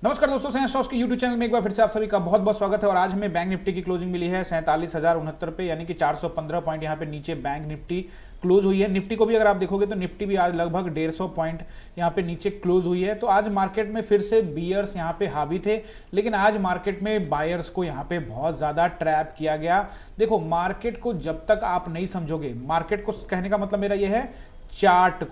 नमस्कार दोस्तों, sense stocks के यूट्यूब चैनल में एक बार फिर से आप सभी का बहुत बहुत स्वागत है। और आज हमें बैंक निफ्टी की क्लोजिंग मिली है 47,069 पे, यानी कि 415 पॉइंट यहाँ पे नीचे बैंक निफ्टी क्लोज हुई है। निफ्टी को भी अगर आप देखोगे तो निफ्टी भी आज लगभग 150 पॉइंट यहाँ पे नीचे क्लोज हुई है। तो आज मार्केट में फिर से बियर्स यहाँ पे हावी थे, लेकिन आज मार्केट में बायर्स को यहाँ पे बहुत ज्यादा ट्रैप किया गया। देखो, मार्केट को जब तक आप नहीं समझोगे, मार्केट को कहने का मतलब मेरा यह है चार्ट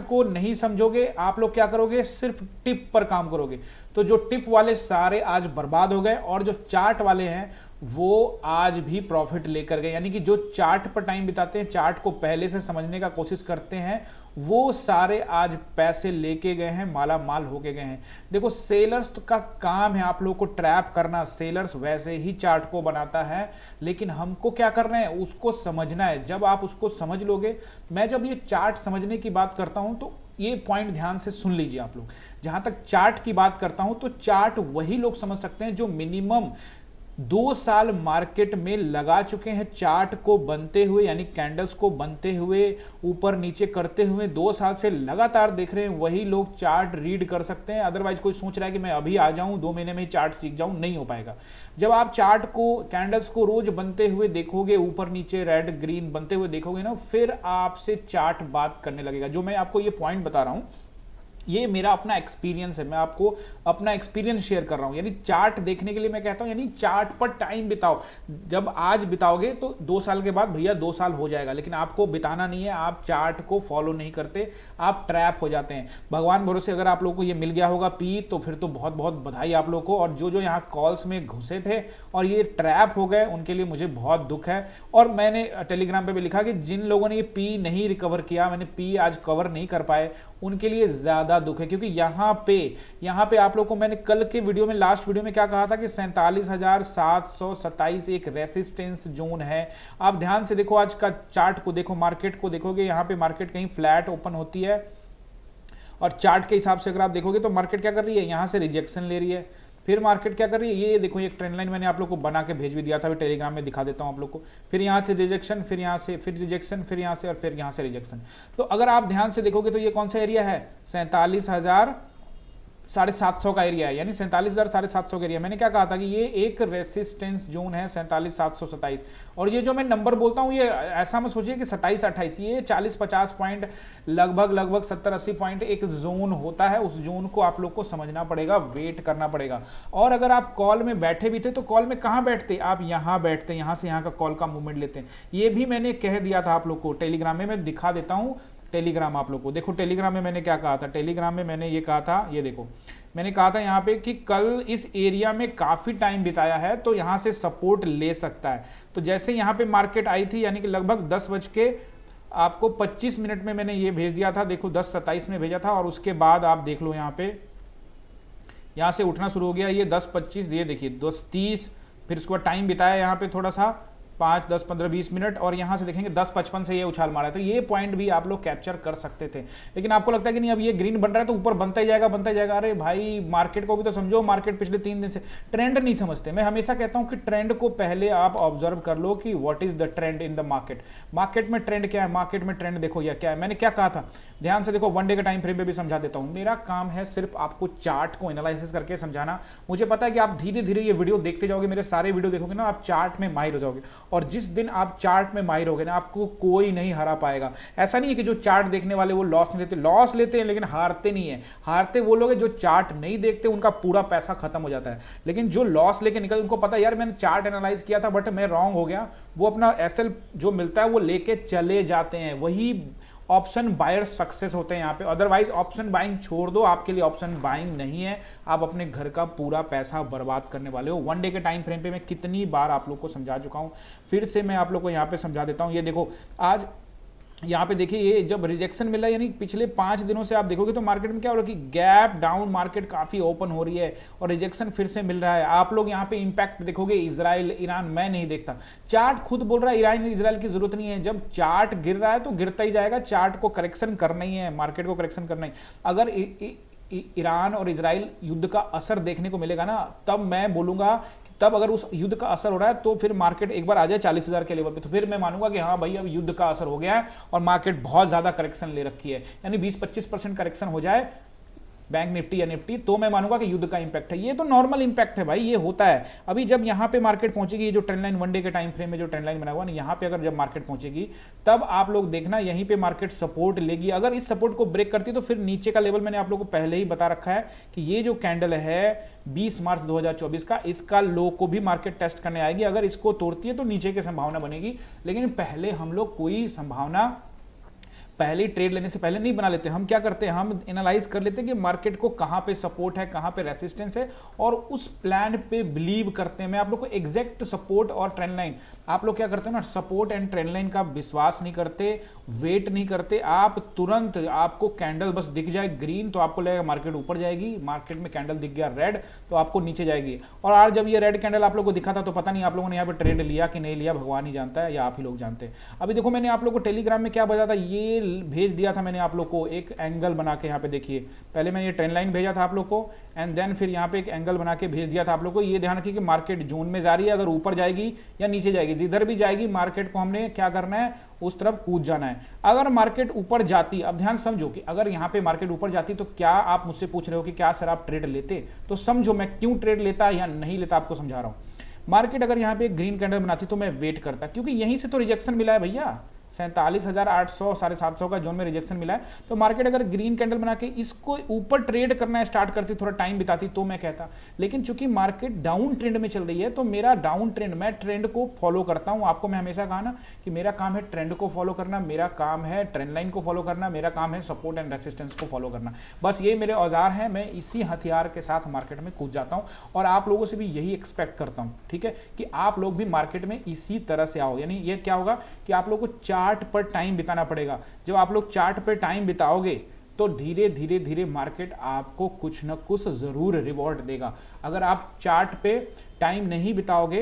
को नहीं समझोगे, आप लोग क्या करोगे, सिर्फ टिप पर काम करोगे, तो जो टिप वाले सारे आज बर्बाद हो गए और जो चार्ट वाले हैं वो आज भी प्रॉफिट लेकर गए। यानी कि जो चार्ट पर टाइम बिताते हैं, चार्ट को पहले से समझने का कोशिश करते हैं, वो सारे आज पैसे लेके गए हैं, माला माल होके गए हैं। देखो, सेलर्स का काम है आप लोगों को ट्रैप करना। सेलर्स वैसे ही चार्ट को बनाता है, लेकिन हमको क्या करना है, उसको समझना है। जब आप उसको समझ लोगे, मैं जब ये चार्ट समझने की बात करता हूं तो ये पॉइंट ध्यान से सुन लीजिए आप लोग। जहां तक चार्ट की बात करता हूं तो चार्ट वही लोग समझ सकते हैं जो मिनिमम 2 साल मार्केट में लगा चुके हैं चार्ट को बनते हुए, यानी कैंडल्स को बनते हुए, ऊपर नीचे करते हुए 2 साल से लगातार देख रहे हैं, वही लोग चार्ट रीड कर सकते हैं। अदरवाइज कोई सोच रहा है कि मैं अभी आ जाऊं, 2 महीने में ही चार्ट सीख जाऊं, नहीं हो पाएगा। जब आप चार्ट को, कैंडल्स को रोज बनते हुए देखोगे, ऊपर नीचे रेड ग्रीन बनते हुए देखोगे ना, फिर आपसे चार्ट बात करने लगेगा। जो मैं आपको ये पॉइंट बता रहा हूं, ये मेरा अपना एक्सपीरियंस है, मैं आपको अपना एक्सपीरियंस शेयर कर रहा हूं। यानी चार्ट देखने के लिए मैं कहता हूं, यानी चार्ट पर टाइम बिताओ। जब आज बिताओगे तो 2 साल के बाद भैया 2 साल हो जाएगा, लेकिन आपको बिताना नहीं है। आप चार्ट को फॉलो नहीं करते, आप ट्रैप हो जाते हैं। भगवान भरोसे अगर आप लोगों को ये मिल गया होगा पी, तो फिर तो बहुत बहुत बधाई आप लोगों को। और जो जो यहाँ कॉल्स में घुसे थे और ये ट्रैप हो गए, उनके लिए मुझे बहुत दुख है। और मैंने टेलीग्राम पे भी लिखा कि जिन लोगों ने ये पी नहीं रिकवर किया, मैंने पी आज कवर नहीं कर पाए, उनके लिए ज्यादा दुख है। क्योंकि यहाँ पे आप लोगों को मैंने कल के वीडियो में, लास्ट वीडियो में क्या कहा था कि 47,727 एक रेसिस्टेंस जोन है। आप ध्यान से देखो, आज का चार्ट को देखो, मार्केट को देखोगे, यहाँ पे मार्केट कहीं फ्लैट ओपन होती है और चार्ट के हिसाब से अगर आप देखोगे तो मार्केट क्या कर रही है, यहाँ से रिजेक्शन ले रही है। फिर मार्केट क्या कर रही है, ये देखो, ये ट्रेंड लाइन मैंने आप लोग को बना के भेज भी दिया था, भी टेलीग्राम में दिखा देता हूं आप लोग को। फिर यहाँ से रिजेक्शन, फिर यहाँ से, फिर रिजेक्शन, फिर यहाँ से, और फिर यहाँ से रिजेक्शन। तो अगर आप ध्यान से देखोगे तो ये कौन सा एरिया है, 47,750 का एरिया है, यानी 47,750 का एरिया। मैंने क्या कहा था कि ये एक रेसिस्टेंस जोन है 47,727। और ये जो मैं नंबर बोलता हूँ, ये ऐसा मत सोचिए कि 27-28, ये 40-50 पॉइंट, लगभग 70-80 पॉइंट एक जोन होता है। उस जोन को आप लोग को समझना पड़ेगा, वेट करना पड़ेगा। और अगर आप कॉल में बैठे भी थे तो कॉल में कहाँ बैठते, आप यहाँ बैठते, यहाँ से यहाँ का कॉल का मूवमेंट लेते हैं। ये भी मैंने कह दिया था आप लोग को टेलीग्राम में, मैं दिखा देता हूँ टेलीग्राम आप लोग को। देखो टेलीग्राम में मैंने क्या कहा था, टेलीग्राम में मैंने ये कहा था, ये देखो, मैंने कहा था यहाँ पे कि कल इस एरिया में काफी टाइम बिताया है तो यहाँ से सपोर्ट ले सकता है। तो जैसे यहाँ पे मार्केट आई थी, यानी कि लगभग 10 बज के आपको 25 मिनट में मैंने ये भेज दिया था, देखो 10:27 में भेजा था। और उसके बाद आप देख लो, यहाँ पे, यहाँ से उठना शुरू हो गया, ये 10:25, ये देखिए 10:30, फिर उसके बाद टाइम बिताया यहाँ पे थोड़ा सा 5, 10, 15, 20 मिनट, और यहां से देखेंगे 10:55 से ये उछाल मारा है। तो ये पॉइंट भी आप लोग कैप्चर कर सकते थे, लेकिन आपको लगता है कि नहीं अब ये ग्रीन बन रहा है तो ऊपर बनता ही जाएगा। अरे भाई, मार्केट को भी तो समझो। मार्केट पिछले 3 दिन से ट्रेंड नहीं समझते। मैं हमेशा कहता हूं कि ट्रेंड को पहले आप ऑब्जर्व कर लो कि what is the trend in the market. Market में ट्रेंड क्या है, मार्केट में ट्रेंड देखो या क्या है। मैंने क्या कहा था, ध्यान से देखो, 1 डे के टाइम फ्रेम पे भी समझा देता हूं। मेरा काम है सिर्फ आपको चार्ट को एनालिसिस करके समझाना। मुझे पता है कि आप धीरे धीरे ये वीडियो देखते जाओगे, मेरे सारे वीडियो देखोगे ना, आप चार्ट में माहिर हो जाओगे। और जिस दिन आप चार्ट में माहिर होगे ना, आपको कोई नहीं हरा पाएगा। ऐसा नहीं है कि जो चार्ट देखने वाले वो लॉस नहीं लेते, लॉस लेते हैं लेकिन हारते नहीं है। हारते वो लोग हैं जो चार्ट नहीं देखते, उनका पूरा पैसा खत्म हो जाता है। लेकिन जो लॉस लेके निकल, उनको पता है यार मैंने चार्ट एनालाइज किया था बट मैं रॉन्ग हो गया, वो अपना एसएल जो मिलता है वो लेके चले जाते हैं। वही ऑप्शन बायर सक्सेस होते हैं यहाँ पे। अदरवाइज ऑप्शन बाइंग छोड़ दो, आपके लिए ऑप्शन बाइंग नहीं है। आप अपने घर का पूरा पैसा बर्बाद करने वाले हो। 1 डे के टाइम फ्रेम पे मैं कितनी बार आप लोग को समझा चुका हूं, फिर से मैं आप लोग को यहाँ पे समझा देता हूं। ये देखो, आज यहाँ पे देखिए, ये जब रिजेक्शन मिला, यानी पिछले 5 दिनों से आप देखोगे तो मार्केट में क्या हो रहा है कि गैप डाउन, मार्केट काफी ओपन हो रही है और रिजेक्शन फिर से मिल रहा है। आप लोग यहाँ पे इंपैक्ट देखोगे, इजराइल, ईरान, मैं नहीं देखता। चार्ट खुद बोल रहा है ईरान इजराइल की जरूरत नहीं है। जब चार्ट गिर रहा है तो गिरता ही जाएगा। चार्ट को करेक्शन करना ही है, मार्केट को करेक्शन करना ही। अगर ईरान और इजराइल युद्ध का असर देखने को मिलेगा ना, तब मैं बोलूंगा, तब अगर उस युद्ध का असर हो रहा है तो फिर मार्केट एक बार आ जाए 40,000 के लेवल पे, तो फिर मैं मानूंगा कि हाँ भाई अब युद्ध का असर हो गया है और मार्केट बहुत ज्यादा करेक्शन ले रखी है। यानी 20-25% करेक्शन हो जाए बैंक निफ्टी या निफ्टी, तो मैं मानूंगा कि युद्ध का इंपैक्ट है। ये तो नॉर्मल इंपैक्ट है भाई, ये होता है। अभी जब यहाँ पे मार्केट पहुंचेगी, ये जो ट्रेंड लाइन वन डे के टाइम फ्रेम में जो ट्रेंड लाइन बना हुआ ना, यहाँ पे अगर जब मार्केट पहुंचेगी तब आप लोग देखना यहीं पे मार्केट सपोर्ट लेगी। अगर इस सपोर्ट को ब्रेक करती तो फिर नीचे का लेवल मैंने आप लोगों को पहले ही बता रखा है कि ये जो कैंडल है 20 मार्च 2024 का, इसका लो को भी मार्केट टेस्ट करने आएगी। अगर इसको तोड़ती है तो नीचे की संभावना बनेगी, लेकिन पहले हम लोग कोई संभावना पहले ट्रेड लेने से पहले नहीं बना लेते। हम क्या करते हैं, हम एनालाइज कर लेते हैं कि मार्केट को कहां पे सपोर्ट है, कहां पे रेसिस्टेंस है, और उस प्लान पे बिलीव करते हैं। मैं आप लोग को एग्जैक्ट सपोर्ट और ट्रेंड लाइन, आप लोग क्या करते हैं ना, सपोर्ट एंड ट्रेंड लाइन का विश्वास नहीं करते, वेट नहीं करते। आप तुरंत, आपको कैंडल बस दिख जाए ग्रीन तो आपको लगेगा मार्केट ऊपर जाएगी, मार्केट में कैंडल दिख गया रेड तो आपको नीचे जाएगी। और आज जब ये रेड कैंडल आप लोग को दिखा था तो पता नहीं आप लोगों ने यहाँ पे ट्रेड लिया कि नहीं लिया, भगवान ही जानता है या आप ही लोग जानते हैं। अभी देखो मैंने आप लोग को टेलीग्राम में क्या बताया था, ये भेज दिया था मैंने आप लोग को एक एंगल बना के। यहाँ पे देखिए, पहले मैंने ये ट्रेंड लाइन भेजा था आप लोग को, एंड देन फिर यहाँ पे एक एंगल बना के भेज दिया था आप लोग को। ये ध्यान रखिए कि मार्केट जोन में जा रही है, अगर ऊपर जाएगी या नीचे जाएगी, जिधर भी जाएगी मार्केट को हमने क्या करना है, उस तरफ कूद जाना है। अगर मार्केट ऊपर जाती, अब ध्यान समझो कि अगर यहाँ पे मार्केट ऊपर जाती तो क्या आप मुझसे पूछ रहे हो कि क्या सर आप ट्रेड लेते, तो समझो मैं क्यों ट्रेड लेता या नहीं लेता, आपको समझा रहा हूं। मार्केट अगर यहाँ पे एक ग्रीन कैंडल बनाती तो मैं वेट करता, क्योंकि यहीं से तो रिजेक्शन मिला है भैया, 47,800 750 का जोन में रिजेक्शन मिला है। तो मार्केट अगर ग्रीन कैंडल बना के इसको ऊपर ट्रेड करना स्टार्ट करती, थोड़ा टाइम बिताती, तो मैं कहता। लेकिन चूंकि मार्केट डाउन ट्रेंड में चल रही है तो मेरा डाउन ट्रेंड, मैं ट्रेंड को फॉलो करता हूं। आपको मैं हमेशा कहा ना कि मेरा काम है ट्रेंड को फॉलो करना, मेरा काम है ट्रेंड लाइन को फॉलो करना, मेरा काम है सपोर्ट एंड रेसिस्टेंस को फॉलो करना। बस ये मेरे औजार हैं, मैं इसी हथियार के साथ मार्केट में कूद जाता हूं और आप लोगों से भी यही एक्सपेक्ट करता हूं, ठीक है, कि आप लोग भी मार्केट में इसी तरह से आओ। यानी ये क्या होगा कि आप लोग को चार्ट पर टाइम बिताना पड़ेगा। जब आप लोग चार्ट पे टाइम बिताओगे तो धीरे धीरे धीरे मार्केट आपको कुछ न कुछ जरूर रिवॉर्ड देगा। अगर आप चार्ट पे टाइम नहीं बिताओगे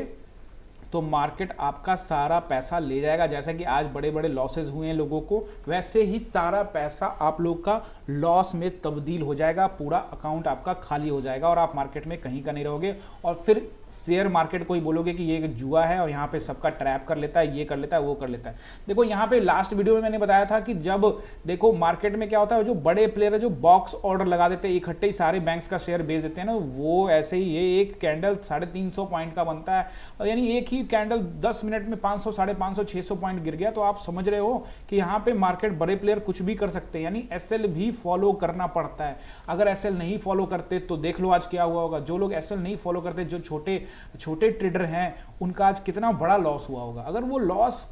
तो मार्केट आपका सारा पैसा ले जाएगा। जैसा कि आज बड़े बड़े लॉसेस हुए हैं लोगों को, वैसे ही सारा पैसा आप लोग का लॉस में तब्दील हो जाएगा, पूरा अकाउंट आपका खाली हो जाएगा और आप मार्केट में कहीं का नहीं रहोगे। और फिर शेयर मार्केट को ही बोलोगे कि ये एक जुआ है और यहाँ पे सबका ट्रैप कर लेता है, ये कर लेता है, वो कर लेता है। देखो यहाँ पे लास्ट वीडियो में मैंने बताया था कि जब देखो मार्केट में क्या होता है, जो बड़े प्लेयर है जो बॉक्स ऑर्डर लगा देते हैं, इकट्ठे ही सारे बैंक्स का शेयर बेच देते हैं ना, वो ऐसे ही ये एक कैंडल 350 पॉइंट का बनता है, यानी एक ही कैंडल 10 मिनट में 500 550 600 पॉइंट गिर गया। तो आप समझ रहे हो कि यहाँ पे मार्केट बड़े प्लेयर कुछ भी कर सकते हैं, यानी एसएल भी फॉलो करना पड़ता है। अगर एसएल नहीं फॉलो करते तो देख लो आज क्या हुआ होगा। जो लोग एसएल नहीं फॉलो करते, जो छोटे ट्रेडर हैं, उनका आज कितना बड़ा लॉस हुआ होगा। अगर वो लॉस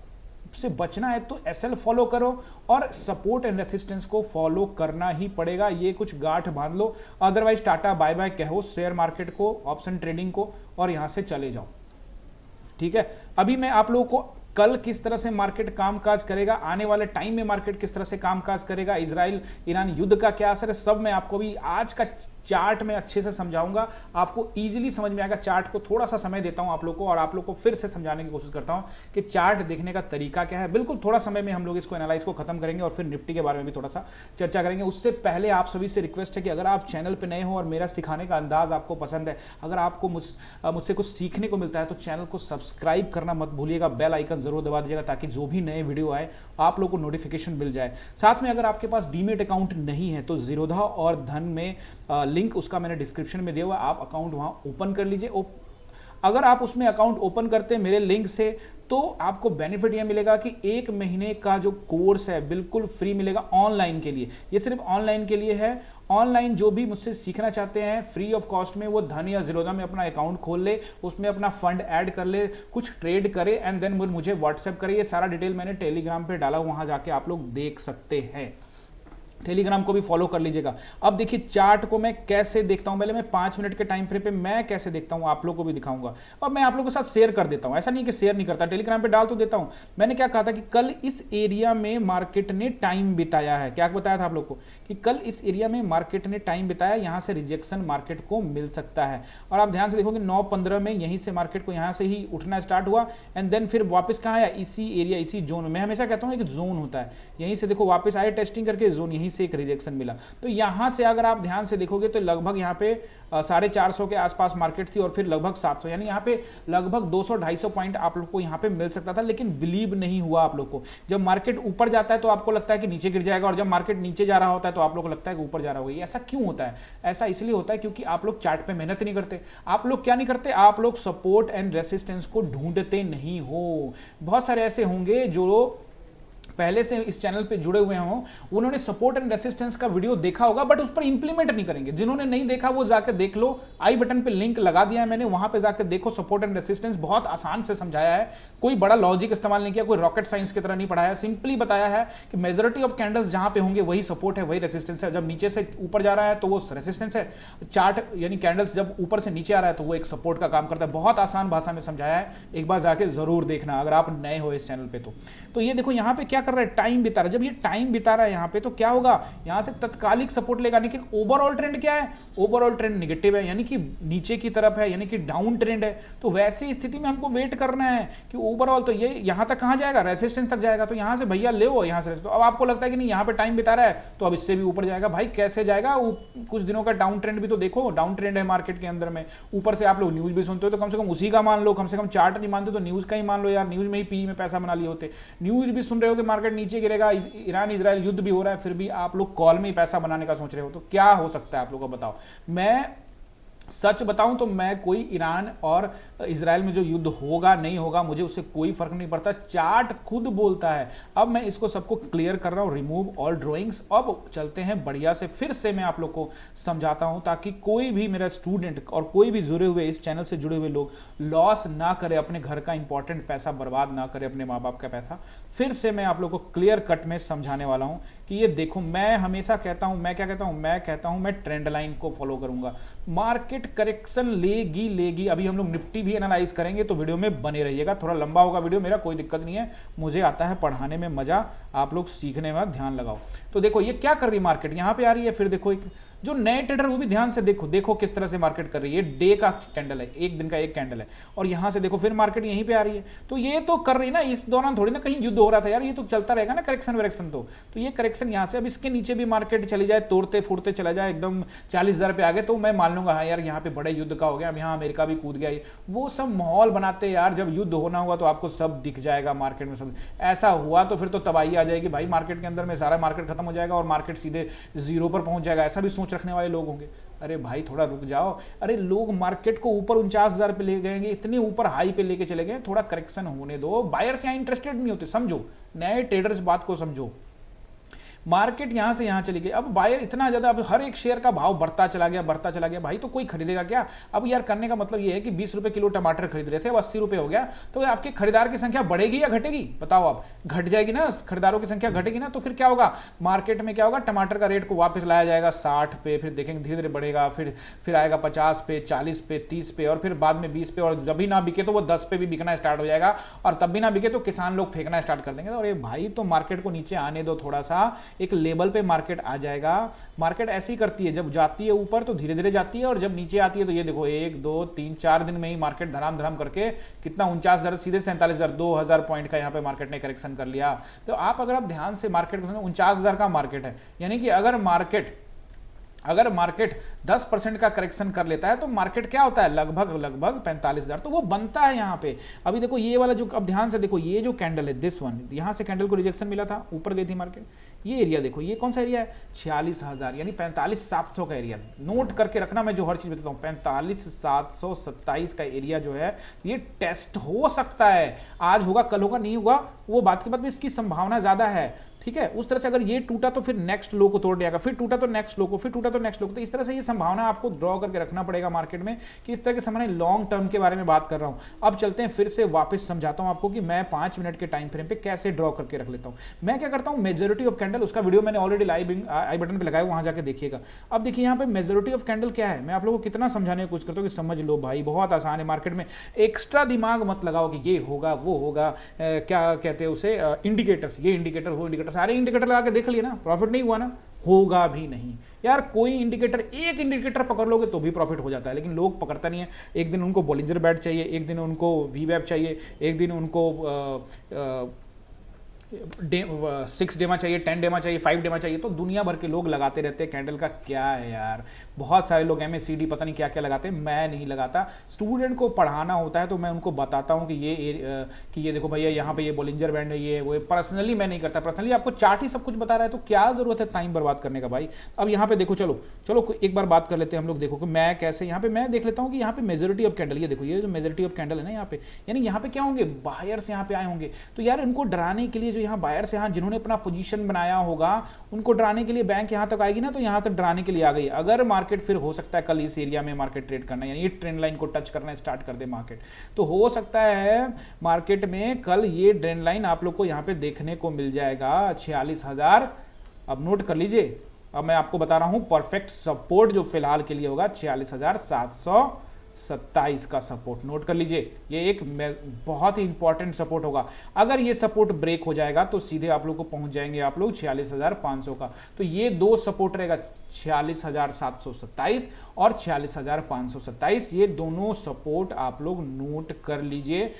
से बचना है तो एसएल फॉलो करो और सपोर्ट एंड रेसिस्टेंस को फॉलो करना ही पड़ेगा। ये कुछ गांठ बांध लो, अदरवाइज टाटा बाय बाय कहो शेयर मार्केट को, ऑप्शन ट्रेडिंग को, और यहां से चले जाओ, ठीक है। अभी मैं आप लोगों को कल किस तरह से मार्केट कामकाज करेगा, आने वाले टाइम में मार्केट किस तरह से कामकाज करेगा, इजराइल ईरान युद्ध का क्या असर है, सब मैं आपको भी आज का चार्ट में अच्छे से समझाऊंगा। आपको इजीली समझ में आएगा। चार्ट को थोड़ा सा समय देता हूं आप लोग को और आप लोग को फिर से समझाने की कोशिश करता हूं कि चार्ट देखने का तरीका क्या है। बिल्कुल थोड़ा समय में हम लोग इसको एनालाइज को खत्म करेंगे और फिर निफ्टी के बारे में भी थोड़ा सा चर्चा करेंगे। उससे पहले आप सभी से रिक्वेस्ट है कि अगर आप चैनल पर नए हो और मेरा सिखाने का अंदाज आपको पसंद है, अगर आपको मुझसे कुछ सीखने को मिलता है, तो चैनल को सब्सक्राइब करना मत भूलिएगा, बेल आइकन जरूर दबा दीजिएगा ताकि जो भी नए वीडियो आए आप लोग को नोटिफिकेशन मिल जाए। साथ में अगर आपके पास डीमेट अकाउंट नहीं है तो जीरोधा और धन में लिंक उसका मैंने डिस्क्रिप्शन में दिया हुआ, आप अकाउंट वहां ओपन कर लीजिए। अगर आप उसमें अकाउंट ओपन करते हैं मेरे लिंक से तो आपको बेनिफिट यह मिलेगा कि 1 महीने का जो कोर्स है बिल्कुल फ्री मिलेगा ऑनलाइन के लिए। ये सिर्फ ऑनलाइन के लिए है। ऑनलाइन जो भी मुझसे सीखना चाहते हैं फ्री ऑफ कॉस्ट में, वो धन या जीरोधा में अपना अकाउंट खोल ले, उसमें अपना फंड ऐड कर ले, कुछ ट्रेड करे एंड देन मुझे व्हाट्सएप करे। ये सारा डिटेल मैंने टेलीग्राम पे डाला, वहां जाके आप लोग देख सकते हैं। टेलीग्राम को भी फॉलो कर लीजिएगा। अब देखिए चार्ट को मैं कैसे देखता हूं, पहले मैं 5 मिनट के टाइम फ्रेम पे मैं कैसे देखता हूं आप लोगों को भी दिखाऊंगा और मैं आप लोगों के साथ शेयर कर देता हूं। ऐसा नहीं कि शेयर नहीं करता, टेलीग्राम पे डाल तो देता हूं। मैंने क्या कहा था कि कल इस एरिया में मार्केट ने टाइम बिताया है। क्या बताया था आप लोग को कि कल इस एरिया में मार्केट ने टाइम बिताया, यहां से रिजेक्शन मार्केट को मिल सकता है। और आप ध्यान से देखोगे 9:15 में यहीं से मार्केट को यहां से ही उठना स्टार्ट हुआ एंड देन फिर वापस कहां आया, इसी एरिया, इसी जोन में। मैं हमेशा कहता हूं एक जोन होता है, यहीं से देखो वापस आए टेस्टिंग करके जोन, यहीं यहीं से एक रिजेक्शन मिला। तो यहाँ से अगर आप ध्यान से देखोगे तो लगभग यहाँ पे 450 के आसपास मार्केट थी और फिर लगभग 700, यानी यहाँ पे लगभग 200-250 पॉइंट आप लोग को यहाँ पे मिल सकता था, लेकिन बिलीव नहीं हुआ आप लोग को। जब मार्केट ऊपर जाता है तो आपको लगता है कि नीचे गिर जाएगा, और जब मार्केट नीचे जा रहा होता है तो आप लोग को लगता है कि ऊपर जा रहा होगा। ऐसा क्यों होता है? ऐसा इसलिए होता है क्योंकि आप लोग चार्ट पे मेहनत नहीं करते। आप लोग क्या नहीं करते? आप लोग सपोर्ट एंड रेसिस्टेंस को ढूंढते नहीं हो। बहुत सारे ऐसे होंगे जो पहले से इस चैनल पे जुड़े हुए हों, उन्होंने सपोर्ट एंड रेसिस्टेंस का वीडियो देखा होगा, बट उस पर इंप्लीमेंट नहीं करेंगे। जिन्होंने नहीं देखा वो जाकर देख लो, आई बटन पे लिंक लगा दिया है मैंने, वहां पे जाकर देखो। सपोर्ट एंड रेसिस्टेंस बहुत आसान से समझाया है, कोई बड़ा लॉजिक इस्तेमाल नहीं किया, कोई रॉकेट साइंस की तरह नहीं पढ़ाया, सिंपली बताया है कि मेजॉरिटी ऑफ कैंडल्स जहां पे होंगे वही सपोर्ट है, वही रेसिस्टेंस है। जब नीचे से ऊपर जा रहा है तो वो रेसिस्टेंस है, चार्ट यानी कैंडल्स जब ऊपर से नीचे आ रहा है तो वो एक सपोर्ट का काम करता है। बहुत आसान भाषा में समझाया है, एक बार जाके जरूर देखना अगर आप नए हो इस चैनल पे। तो ये देखो यहाँ पे क्या कर रहा है, टाइम बिता रहा है। जब ये टाइम बिता रहा है यहाँ पे तो क्या होगा, यहाँ से तत्कालिक सपोर्ट लेगा, लेकिन ओवरऑल ट्रेंड क्या है? ओवरऑल ट्रेंड नेगेटिव है, यानी कि नीचे की तरफ है, यानी कि डाउन ट्रेंड है। तो वैसी स्थिति में हमको वेट करना है कि ओवरऑल तो ये यहाँ तक कहाँ जाएगा, रेसिस्टेंस तक जाएगा। तो यहाँ से भैया ले वो यहाँ से, तो अब आपको लगता है कि नहीं यहाँ पे टाइम बिता रहा है तो अब इससे भी ऊपर जाएगा। भाई कैसे जाएगा? कुछ दिनों का डाउन ट्रेंड भी तो देखो, डाउन ट्रेंड है मार्केट के अंदर में। ऊपर से आप लोग न्यूज भी सुनते हो तो कम से कम उसी का मान लो, कम से कम चार्ट नहीं मानते तो न्यूज का ही मान लो यार। न्यूज में ही पी में पैसा बना लिए होते। न्यूज भी सुन रहे हो कि मार्केट नीचे गिरेगा, ईरान इजराइल युद्ध भी हो रहा है, फिर भी आप लोग कॉल में ही पैसा बनाने का सोच रहे हो। तो क्या हो सकता है आप लोगों को बताओ। मैं सच बताऊं तो मैं कोई ईरान और इजराइल में जो युद्ध होगा नहीं होगा मुझे उससे कोई फर्क नहीं पड़ता, चार्ट खुद बोलता है। अब मैं इसको सबको क्लियर कर रहा हूं, रिमूव ऑल ड्राइंग्स। अब चलते हैं बढ़िया से, फिर से मैं आप लोग को समझाता हूं ताकि कोई भी मेरा स्टूडेंट और कोई भी जुड़े हुए इस चैनल से जुड़े हुए लोग लॉस ना करे, अपने घर का इंपॉर्टेंट पैसा बर्बाद ना करे, अपने माँ बाप का पैसा। फिर से मैं आप लोग को क्लियर कट में समझाने वाला हूं कि ये देखो, मैं हमेशा कहता हूं, मैं क्या कहता हूं, मैं कहता हूं मैं ट्रेंड लाइन को फॉलो करूंगा। मार्केट करेक्शन लेगी। अभी हम लोग निफ्टी भी एनालाइज करेंगे, तो वीडियो में बने रहिएगा। थोड़ा लंबा होगा वीडियो मेरा, कोई दिक्कत नहीं है, मुझे आता है पढ़ाने में मजा, आप लोग सीखने में ध्यान लगाओ। तो देखो ये क्या कर रही है मार्केट, यहां पे आ रही है, फिर देखो एक जो नए ट्रेडर वो भी ध्यान से देखो किस तरह से मार्केट कर रही है। डे का कैंडल है, एक दिन का एक कैंडल है, और यहां से देखो फिर मार्केट यहीं पे आ रही है। तो ये तो कर रही ना, इस दौरान थोड़ी ना कहीं युद्ध हो रहा था यार, ये तो चलता रहेगा ना करेक्शन वेरेक्शन। तो ये करेक्शन यहां से, अब इसके नीचे भी मार्केट चली जाए, तोड़ते फूटते चला जाए एकदम 40,000 पे आगे, तो मैं मान लूंगा हाँ यार यहाँ पे बड़े युद्ध का हो गया, अब यहाँ अमेरिका भी कूद गया। वो सब माहौल बनाते यार, जब युद्ध होना हुआ तो आपको सब दिख जाएगा मार्केट में, सब ऐसा हुआ तो फिर तो तबाही आ जाएगी भाई। मार्केट के अंदर में सारा मार्केट खत्म हो जाएगा और मार्केट सीधे जीरो पर पहुंच जाएगा, ऐसा भी सोच रखने वाले लोग होंगे। अरे भाई थोड़ा रुक जाओ, अरे लोग मार्केट को ऊपर 49,000 पे ले गए, इतने ऊपर हाई पे लेके चले गए, थोड़ा करेक्शन होने दो। बायर्स यहाँ इंटरेस्टेड नहीं होते, समझो, नए ट्रेडर्स बात को समझो। मार्केट यहां से यहां चली गई, अब बायर इतना ज्यादा, अब हर एक शेयर का भाव बढ़ता चला गया भाई, तो कोई खरीदेगा क्या? अब यार करने का मतलब ये है कि 20 रुपए किलो टमाटर खरीद रहे थे, अब 80 रुपए हो गया, तो आपके खरीदार की संख्या बढ़ेगी या घटेगी? बताओ आप, घट जाएगी ना, खरीदारों की संख्या घटेगी ना। तो फिर क्या होगा मार्केट में, क्या होगा, टमाटर का रेट को वापस लाया जाएगा 60 पे, फिर देखेंगे धीरे धीरे बढ़ेगा, फिर आएगा 50 पे, 40 पे, 30 पे, और फिर बाद में 20 पे, और जब भी ना बिके तो वो 10 पे भी बिकना स्टार्ट हो जाएगा, और तब भी ना बिके तो किसान लोग फेंकना स्टार्ट कर देंगे। और भाई तो मार्केट को नीचे आने दो, थोड़ा सा एक लेवल पे मार्केट आ जाएगा। मार्केट ऐसी करती है, जब जाती है ऊपर तो धीरे धीरे जाती है, और जब नीचे आती है तो ये देखो 1 2 3 4 दिन में ही मार्केट धड़ाम धड़ाम करके कितना 49,000 सीधे 47,000, 2,000 पॉइंट का यहाँ पे मार्केट ने करेक्शन कर लिया। तो आप अगर आप ध्यान से मार्केट को 49,000 का मार्केट है, यानी कि अगर मार्केट 10% का करेक्शन कर लेता है तो मार्केट क्या होता है, लगभग 45,000, तो वो बनता है यहाँ पे। अभी देखो ये वाला जो, अब ध्यान से देखो, ये जो कैंडल है दिस वन, यहाँ से कैंडल को रिजेक्शन मिला था, ऊपर गई थी मार्केट। ये एरिया देखो, ये कौन सा एरिया है, 46,000, यानी 45,700 का एरिया। नोट करके रखना, मैं जो हर चीज बताता हूँ, 45,727 का एरिया जो है ये टेस्ट हो सकता है। आज होगा, कल होगा, नहीं होगा, वो बात की बात में इसकी संभावना ज्यादा है, ठीक है। उस तरह से अगर ये टूटा तो फिर नेक्स्ट लो को तोड़ देगा, फिर टूटा तो नेक्स्ट लो को, फिर टूटा तो नेक्स्ट लो को। तो इस तरह से ये संभावना आपको ड्रॉ करके रखना पड़ेगा मार्केट में, कि इस तरह के समय लॉन्ग टर्म के बारे में बात कर रहा हूं। अब चलते हैं, फिर से वापस समझाता हूं आपको कि मैं 5 मिनट के टाइम फ्रेम पे कैसे ड्रॉ करके रख लेता हूं। मैं क्या करता हूं, मेजॉरिटी ऑफ कैंडल, उसका वीडियो मैंने ऑलरेडी आई बटन पे लगाया, वहां जाके देखिएगा। अब देखिए यहाँ पे मेजॉरिटी ऑफ कैंडल क्या है, मैं आप लोगों को कितना समझाने की कोशिश करता हूँ कि समझ लो भाई, बहुत आसान है। मार्केट में एक्स्ट्रा दिमाग मत लगाओ कि ये होगा वो होगा, क्या कहते हैं उसे, इंडिकेटर्स, ये इंडिकेटर वो इंडिकेटर, सारे इंडिकेटर लगा के देख लिए ना, प्रॉफिट नहीं हुआ ना, होगा भी नहीं यार। कोई इंडिकेटर, एक इंडिकेटर पकड़ लोगे तो भी प्रॉफिट हो जाता है, लेकिन लोग पकड़ता नहीं है। एक दिन उनको बॉलिंजर बैंड चाहिए, एक दिन उनको वी वेब चाहिए, एक दिन उनको 6 डेमा चाहिए, 10 डेमा चाहिए, 5 डेमा चाहिए, तो दुनिया भर के लोग लगाते रहते हैं। कैंडल का क्या है यार, बहुत सारे लोग MACD पता नहीं क्या क्या लगाते हैं, मैं नहीं लगाता। स्टूडेंट को पढ़ाना होता है तो मैं उनको बताता हूँ कि ये देखो भैया यहाँ पे ये बोलिंजर बैंड है, ये वो। पर्सनली मैं नहीं करता, पर्सनली आपको चार्ट ही सब कुछ बता रहा है तो क्या जरूरत है टाइम बर्बाद करने का भाई। अब यहाँ पे देखो, चलो एक बार बात कर लेते हैं हम लोग। देखो कि मैं कैसे यहाँ पे मैं देख लेता हूँ कि यहाँ पे मेजोरिटी ऑफ कैंडल, ये देखो ये जो मेजोरिटी ऑफ कैंडल है ना यहाँ पे, यानी यहाँ पे क्या होंगे, बायर्स यहाँ पे आए होंगे। तो यार इनको डराने के लिए जो यहाँ बायर्स यहाँ जिन्होंने अपना पोजीशन बनाया होगा उनको डराने के लिए बैंक यहाँ तक आएगी ना, तो यहाँ तक डराने के लिए आ गई। अगर मार्केट फिर हो सकता है कल इस एरिया में मार्केट ट्रेड करना, यानी ट्रेंड लाइन को टच करना स्टार्ट कर दे मार्केट, तो हो सकता है मार्केट में कल ये ट्रेंड लाइन आप लोग को यहाँ पे देखने को मिल जाएगा 46,000। अब नोट कर लीजिए, अब मैं आपको बता रहा हूं परफेक्ट सपोर्ट जो फिलहाल के लिए होगा 46,727 का सपोर्ट नोट कर लीजिए। ये एक बहुत ही इंपॉर्टेंट सपोर्ट होगा। अगर ये सपोर्ट ब्रेक हो जाएगा तो सीधे आप लोग को पहुंच जाएंगे आप लोग 46,500 का। तो ये दो सपोर्ट रहेगा 46,727 और 46,527, ये दोनों सपोर्ट आप लोग नोट कर लीजिए।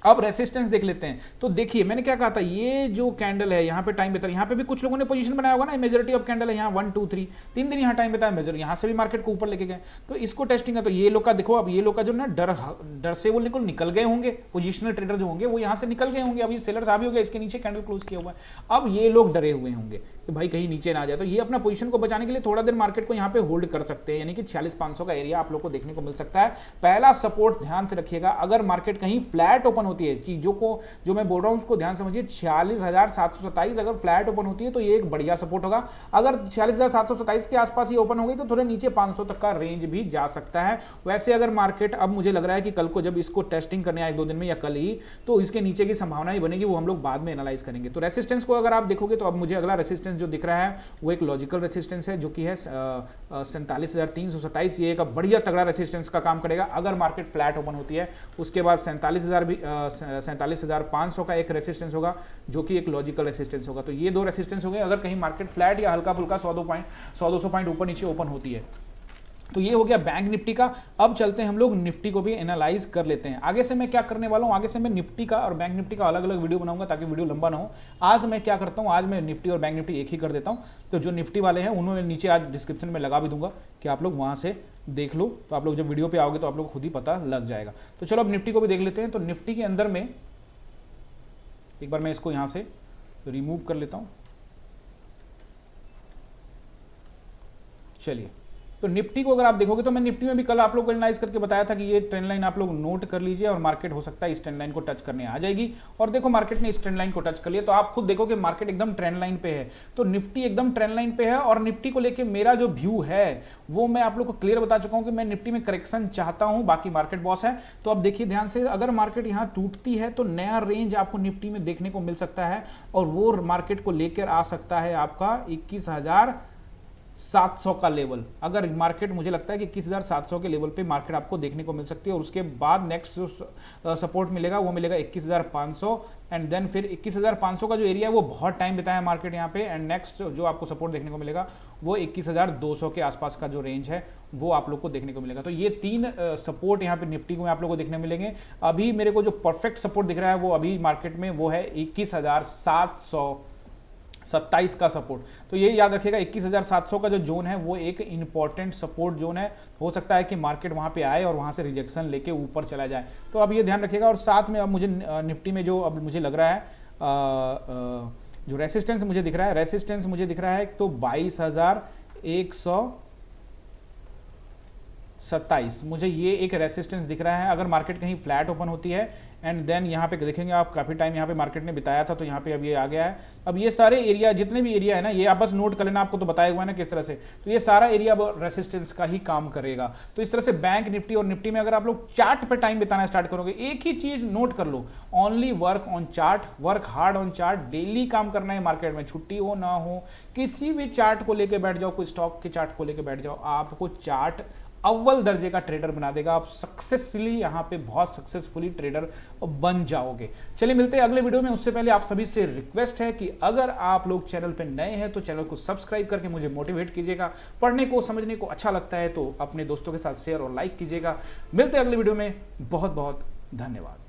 अब रेसिस्टेंस देख लेते हैं। तो देखिए मैंने क्या कहा था, ये जो कैंडल है यहाँ पे टाइम बताया, यहाँ पे भी कुछ लोगों ने पोजीशन बनाया होगा ना, मेजॉरिटी ऑफ कैंडल है यहाँ 1 2 3 3 दिन यहाँ टाइम बताया मेजर, यहाँ से भी मार्केट को ऊपर लेके गए, तो इसको टेस्टिंग है। तो ये लोग का देखो, अब ये लोग का जो ना डर से वो निकल गए होंगे, पोजिशनल ट्रेडर जो होंगे वो यहाँ से निकल गए होंगे। अभी सेलर्स आ भी हो गए, इसके नीचे कैंडल क्लोज किया हुआ है। अब ये लोग डरे हुए होंगे कि भाई कहीं नीचे ना आ जाए, तो ये अपना पोजीशन को बचाने के लिए थोड़ा देर मार्केट को यहाँ पे होल्ड कर सकते हैं, यानी कि 46,500 का एरिया आप लोग को देखने को मिल सकता है। पहला सपोर्ट ध्यान से रखिएगा, अगर मार्केट कहीं फ्लैट ओपन होती है, चीजों को जो मैं बोल रहा हूं उसको ध्यान समझिए, 46,727 अगर फ्लैट ओपन होती है तो ये एक बढ़िया सपोर्ट होगा। अगर 46,727 के आसपास ही ओपन हो गई तो थोड़े नीचे 500 तक का रेंज भी जा सकता है। वैसे अगर मार्केट, अब मुझे लग रहा है कि कल को जब इसको टेस्टिंग करने आए 2 दिन में या कल ही, तो इसके नीचे की संभावना ही बनेगी, वो हम लोग बाद में एनालाइज करेंगे। तो रेसिस्टेंस को अगर आप देखोगे तो अब मुझे अगला रेसिस्टेंस जो दिख रहा है वो एक लॉजिकल रेसिस्टेंस है, जो कि है 47,327। ये एक बढ़िया तगड़ा रेसिस्टेंस का काम करेगा अगर मार्केट फ्लैट ओपन होती है। उसके बाद 47,500 का एक रेसिस्टेंस होगा जो कि एक लॉजिकल रेसिस्टेंस होगा। तो ये दो रेसिस्टेंस हो गए अगर कहीं मार्केट फ्लैट या हल्का फुल्का 100-200 पॉइंट ऊपर नीचे ओपन होती है। तो ये हो गया बैंक निफ्टी का। अब चलते हैं हम लोग निफ्टी को भी एनालाइज कर लेते हैं। आगे से मैं क्या करने वाला हूं, आगे से मैं निफ्टी का और बैंक निफ्टी का अलग अलग वीडियो बनाऊंगा ताकि वीडियो लंबा ना हो। आज मैं क्या करता हूं, आज मैं निफ्टी और बैंक निफ्टी एक ही कर देता हूं। तो जो निफ्टी वाले हैं उन्होंने नीचे आज डिस्क्रिप्शन में लगा भी दूंगा कि आप लोग वहां से देख लो, तो आप लोग जब वीडियो पे आओगे तो आप लोग खुद ही पता लग जाएगा। तो चलो अब निफ्टी को भी देख लेते हैं। तो निफ्टी के अंदर में एक बार मैं इसको यहां से रिमूव कर लेता हूं। चलिए, तो निफ्टी को अगर आप देखोगे तो मैं निफ्टी में भी कल आप लोग को एनालाइज करके बताया था कि ये ट्रेंड लाइन आप लोग नोट कर लीजिए और मार्केट हो सकता है इस ट्रेंड लाइन को टच करने आ जाएगी। और देखो मार्केट ने इस ट्रेंड लाइन को टच कर लिया, तो आप खुद देखो कि मार्केट एकदम ट्रेंड लाइन पे है। तो निफ्टी एकदम ट्रेंड लाइन पे है और निफ्टी को लेके मेरा जो व्यू है वो मैं आप लोग को क्लियर बता चुका हूं कि मैं निफ्टी में करेक्शन चाहता हूं, बाकी मार्केट बॉस है। तो अब देखिए ध्यान से, अगर मार्केट यहां टूटती है तो नया रेंज आपको निफ्टी में देखने को मिल सकता है और वो मार्केट को लेकर आ सकता है आपका 21,700 का लेवल। अगर मार्केट, मुझे लगता है कि 21,700 के लेवल पे मार्केट आपको देखने को मिल सकती है और उसके बाद नेक्स्ट जो सपोर्ट मिलेगा वो मिलेगा 21,500 एंड देन फिर 21,500 का जो एरिया है वो बहुत टाइम बिताया है मार्केट यहाँ पे। एंड नेक्स्ट जो आपको सपोर्ट देखने को मिलेगा वो 21,200 के आसपास का जो रेंज है वो आप लोग को देखने को मिलेगा। तो ये 3 सपोर्ट यहाँ पे निफ्टी को आप लोग को देखने मिलेंगे। अभी मेरे को जो परफेक्ट सपोर्ट दिख रहा है वो अभी मार्केट में वो है 21,727 का सपोर्ट। तो ये याद रखिएगा 21,700 का जो जोन है वो एक इंपॉर्टेंट सपोर्ट जोन है। हो सकता है कि मार्केट वहां पे आए और वहां से रिजेक्शन लेके ऊपर चला जाए, तो अब ये ध्यान रखिएगा। और साथ में अब मुझे निफ्टी में जो अब मुझे लग रहा है जो रेसिस्टेंस मुझे दिख रहा है, रेसिस्टेंस मुझे दिख रहा है तो 22,127 मुझे ये एक रेसिस्टेंस दिख रहा है अगर मार्केट कहीं फ्लैट ओपन होती है। एंड देन यहाँ पे देखेंगे आप, काफ़ी टाइम यहाँ पे मार्केट ने बिताया था तो यहाँ पे अब ये आ गया है। अब ये सारे एरिया, जितने भी एरिया है ना, ये आप बस नोट कर लेना, आपको तो बताया हुआ है ना किस तरह से। तो ये सारा एरिया अब रेसिस्टेंस का ही काम करेगा। तो इस तरह से बैंक निफ्टी और निफ्टी में अगर आप लोग चार्ट पे टाइम बिताना स्टार्ट करोगे, एक ही चीज नोट कर लो, only work on chart, work hard on chart. Daily काम करना है मार्केट में, छुट्टी हो ना हो, किसी भी चार्ट को लेकर बैठ जाओ, कोई स्टॉक के चार्ट को लेकर बैठ जाओ, आपको चार्ट अव्वल दर्जे का ट्रेडर बना देगा। आप सक्सेसफुली यहाँ पे बहुत सक्सेसफुली ट्रेडर बन जाओगे। चलिए मिलते हैं अगले वीडियो में। उससे पहले आप सभी से रिक्वेस्ट है कि अगर आप लोग चैनल पे नए हैं तो चैनल को सब्सक्राइब करके मुझे मोटिवेट कीजिएगा। पढ़ने को, समझने को अच्छा लगता है तो अपने दोस्तों के साथ शेयर और लाइक कीजिएगा। मिलते हैं अगले वीडियो में। बहुत बहुत धन्यवाद।